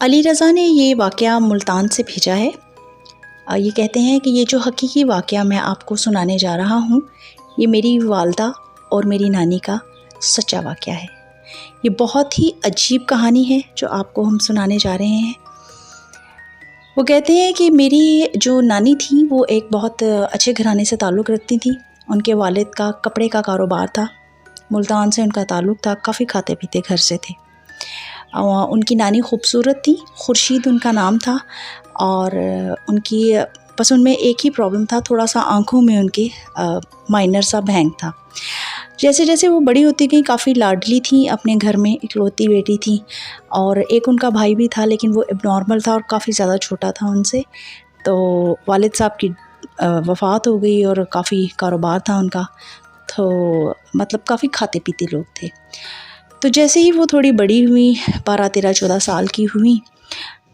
علی رضا نے یہ واقعہ ملتان سے بھیجا ہے۔ یہ کہتے ہیں کہ یہ جو حقیقی واقعہ میں آپ کو سنانے جا رہا ہوں، یہ میری والدہ اور میری نانی کا سچا واقعہ ہے۔ یہ بہت ہی عجیب کہانی ہے جو آپ کو ہم سنانے جا رہے ہیں۔ وہ کہتے ہیں کہ میری جو نانی تھی وہ ایک بہت اچھے گھرانے سے تعلق رکھتی تھی۔ ان کے والد کا کپڑے کا کاروبار تھا، ملتان سے ان کا تعلق تھا، کافی کھاتے پیتے گھر سے تھے۔ ان کی نانی خوبصورت تھی، خورشید ان کا نام تھا، اور ان کی بس ان میں ایک ہی پرابلم تھا، تھوڑا سا آنکھوں میں ان کے مائنر سا بھینگ تھا۔ جیسے جیسے وہ بڑی ہوتی گئیں کافی لاڈلی تھیں اپنے گھر میں، اکلوتی بیٹی تھیں، اور ایک ان کا بھائی بھی تھا لیکن وہ اب نارمل تھا اور کافی زیادہ چھوٹا تھا ان سے۔ تو والد صاحب کی وفات ہو گئی اور کافی کاروبار تھا ان کا، تو مطلب کافی کھاتے پیتے لوگ تھے۔ تو جیسے ہی وہ تھوڑی بڑی ہوئیں، 12 13 14 سال کی ہوئیں،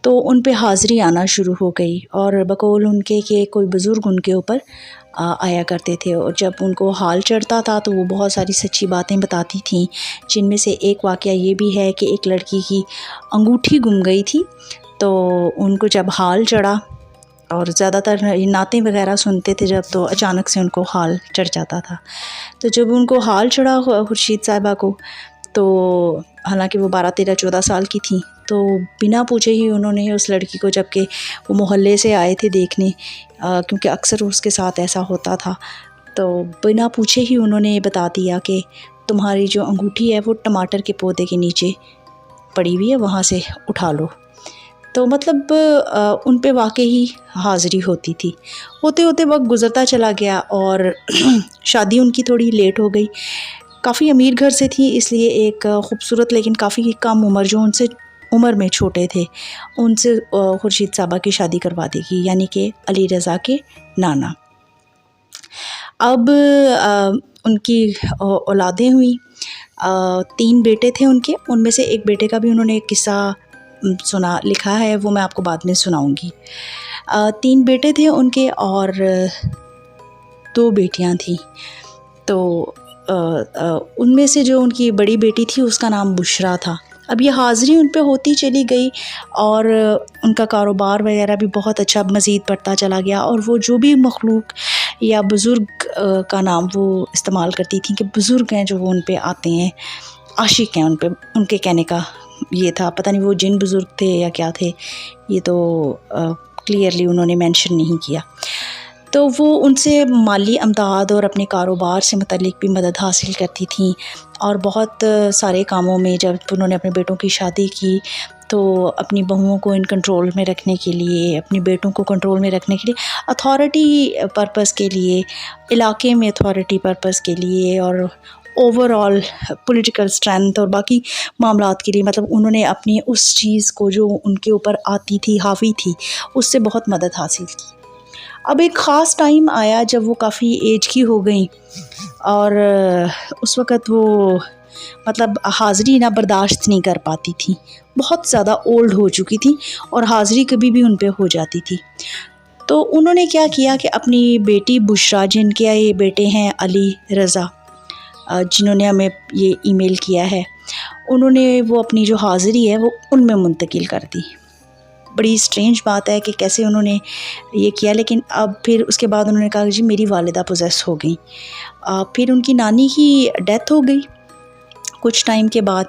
تو ان پہ حاضری آنا شروع ہو گئی، اور بقول ان کے کہ کوئی بزرگ ان کے اوپر آیا کرتے تھے، اور جب ان کو حال چڑھتا تھا تو وہ بہت ساری سچی باتیں بتاتی تھیں، جن میں سے ایک واقعہ یہ بھی ہے کہ ایک لڑکی کی انگوٹھی گم گئی تھی۔ تو ان کو جب حال چڑھا، اور زیادہ تر نعتیں وغیرہ سنتے تھے جب، تو اچانک سے ان کو حال چڑھ جاتا تھا۔ تو جب ان کو حال چڑھا خورشید صاحبہ کو، تو حالانکہ وہ 12 13 14 سال کی تھیں، تو بنا پوچھے ہی انہوں نے اس لڑکی کو، جب کہ وہ محلے سے آئے تھے دیکھنے، کیونکہ اکثر اس کے ساتھ ایسا ہوتا تھا، تو بنا پوچھے ہی انہوں نے بتا دیا کہ تمہاری جو انگوٹھی ہے وہ ٹماٹر کے پودے کے نیچے پڑی ہوئی ہے، وہاں سے اٹھا لو۔ تو مطلب ان پہ واقعی حاضری ہوتی تھی۔ ہوتے ہوتے وقت گزرتا چلا گیا، اور شادی ان کی تھوڑی لیٹ ہو گئی۔ کافی امیر گھر سے تھی، اس لیے ایک خوبصورت لیکن کافی کم عمر، جو ان سے عمر میں چھوٹے تھے، ان سے خورشید صاحبہ کی شادی کروا دی گئی، یعنی کہ علی رضا کے نانا۔ اب ان کی اولادیں ہوئیں، 3 بیٹے تھے ان کے، ان میں سے ایک بیٹے کا بھی انہوں نے ایک قصہ لکھا ہے، وہ میں آپ کو بعد میں سناؤں گی۔ 3 بیٹے تھے ان کے اور 2 بیٹیاں تھیں۔ تو ان میں سے جو ان کی بڑی بیٹی تھی اس کا نام بشرا تھا۔ اب یہ حاضری ان پہ ہوتی چلی گئی، اور ان کا کاروبار وغیرہ بھی بہت اچھا مزید بڑھتا چلا گیا، اور وہ جو بھی مخلوق یا بزرگ کا نام وہ استعمال کرتی تھیں کہ بزرگ ہیں جو وہ ان پہ آتے ہیں، عاشق ہیں ان پہ، ان کے کہنے کا یہ تھا۔ پتہ نہیں وہ جن بزرگ تھے یا کیا تھے، یہ تو کلیئرلی انہوں نے مینشن نہیں کیا۔ تو وہ ان سے مالی امداد اور اپنے کاروبار سے متعلق بھی مدد حاصل کرتی تھیں، اور بہت سارے کاموں میں جب انہوں نے اپنے بیٹوں کی شادی کی تو اپنی بہوؤں کو ان کنٹرول میں رکھنے کے لیے، اپنے بیٹوں کو کنٹرول میں رکھنے کے لیے، اتھارٹی پرپس کے لیے، علاقے میں اتھارٹی پرپس کے لیے، اور اوور آل پولیٹیکل اسٹرینتھ اور باقی معاملات کے لیے، مطلب انہوں نے اپنی اس چیز کو جو ان کے اوپر آتی تھی، حاوی تھی، اس سے بہت مدد حاصل کی۔ اب ایک خاص ٹائم آیا جب وہ کافی ایج کی ہو گئیں، اور اس وقت وہ مطلب حاضری نہ برداشت نہیں کر پاتی تھی، بہت زیادہ اولڈ ہو چکی تھی، اور حاضری کبھی بھی ان پہ ہو جاتی تھی۔ تو انہوں نے کیا کیا کہ اپنی بیٹی بشرا، جن کے یہ بیٹے ہیں علی رضا، جنہوں نے ہمیں یہ ای میل کیا ہے، انہوں نے وہ اپنی جو حاضری ہے وہ ان میں منتقل کر دی۔ بڑی اسٹرینج بات ہے کہ کیسے انہوں نے یہ کیا، لیکن اب پھر اس کے بعد انہوں نے کہا کہ جی میری والدہ پوزیس ہو گئیں۔ پھر ان کی نانی کی ڈیتھ ہو گئی کچھ ٹائم کے بعد،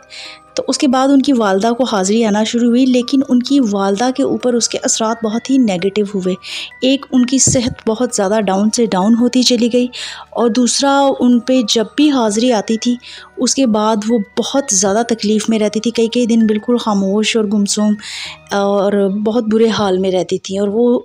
تو اس کے بعد ان کی والدہ کو حاضری آنا شروع ہوئی، لیکن ان کی والدہ کے اوپر اس کے اثرات بہت ہی نیگیٹو ہوئے۔ ایک، ان کی صحت بہت زیادہ ڈاؤن سے ڈاؤن ہوتی چلی گئی، اور دوسرا ان پہ جب بھی حاضری آتی تھی اس کے بعد وہ بہت زیادہ تکلیف میں رہتی تھی، کئی دن بالکل خاموش اور گمسم اور بہت برے حال میں رہتی تھیں، اور وہ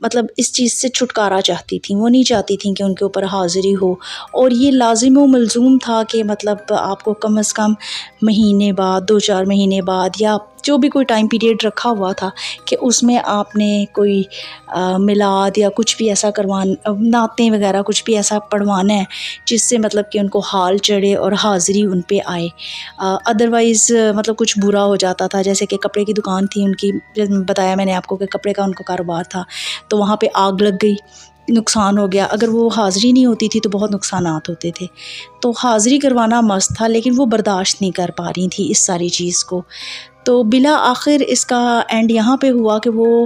مطلب اس چیز سے چھٹکارا چاہتی تھیں، وہ نہیں چاہتی تھیں کہ ان کے اوپر حاضری ہو، اور یہ لازم و ملزوم تھا کہ مطلب آپ کو کم از کم مہینے بعد، 2 4 مہینے بعد، یا جو بھی کوئی ٹائم پیریڈ رکھا ہوا تھا کہ اس میں آپ نے کوئی میلاد یا کچھ بھی ایسا نعتیں وغیرہ کچھ بھی ایسا پڑھوانا ہے جس سے مطلب کہ ان کو حال چڑھے اور حاضری ان پہ آئے۔ ادروائز مطلب کچھ برا ہو جاتا تھا، جیسے کہ کپڑے کی دکان تھی ان کی، بتایا میں نے آپ کو کہ کپڑے کا ان کا کاروبار تھا، تو وہاں پہ آگ لگ گئی، نقصان ہو گیا، اگر وہ حاضری نہیں ہوتی تھی تو بہت نقصانات ہوتے تھے۔ تو حاضری کروانا مست تھا، لیکن وہ برداشت نہیں کر پا رہی تھی اس ساری چیز کو۔ تو بلا آخر اس کا اینڈ یہاں پہ ہوا کہ وہ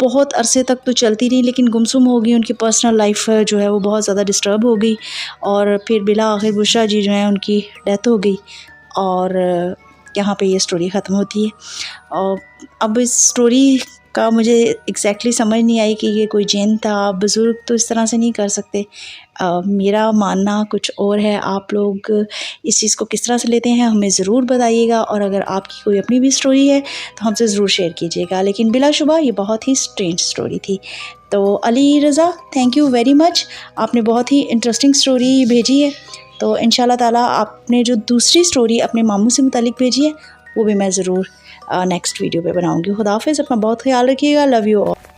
بہت عرصے تک تو چلتی رہی، لیکن گمسم ہو گئی، ان کی پرسنل لائف جو ہے وہ بہت زیادہ ڈسٹرب ہو گئی، اور پھر بلا آخر بشریٰ جی جو ہیں ان کی ڈیتھ ہو گئی، اور یہاں پہ یہ سٹوری ختم ہوتی ہے۔ اور اب اس سٹوری کا مجھے ایگزیکٹلی سمجھ نہیں آئی کہ یہ کوئی جن تھا، بزرگ تو اس طرح سے نہیں کر سکتے، میرا ماننا کچھ اور ہے۔ آپ لوگ اس چیز کو کس طرح سے لیتے ہیں ہمیں ضرور بتائیے گا، اور اگر آپ کی کوئی اپنی بھی سٹوری ہے تو ہم سے ضرور شیئر کیجیے گا، لیکن بلا شبہ یہ بہت ہی سٹرینج سٹوری تھی۔ تو Ali Raza, thank you very much, آپ نے بہت ہی انٹرسٹنگ سٹوری بھیجی ہے۔ تو انشاءاللہ تعالیٰ آپ نے جو دوسری سٹوری اپنے ماموں سے متعلق بھیجی ہے وہ بھی میں ضرور نیکسٹ ویڈیو پہ بناؤں گی۔ خدا حافظ، اپنا بہت خیال رکھیے گا، لو یو آل۔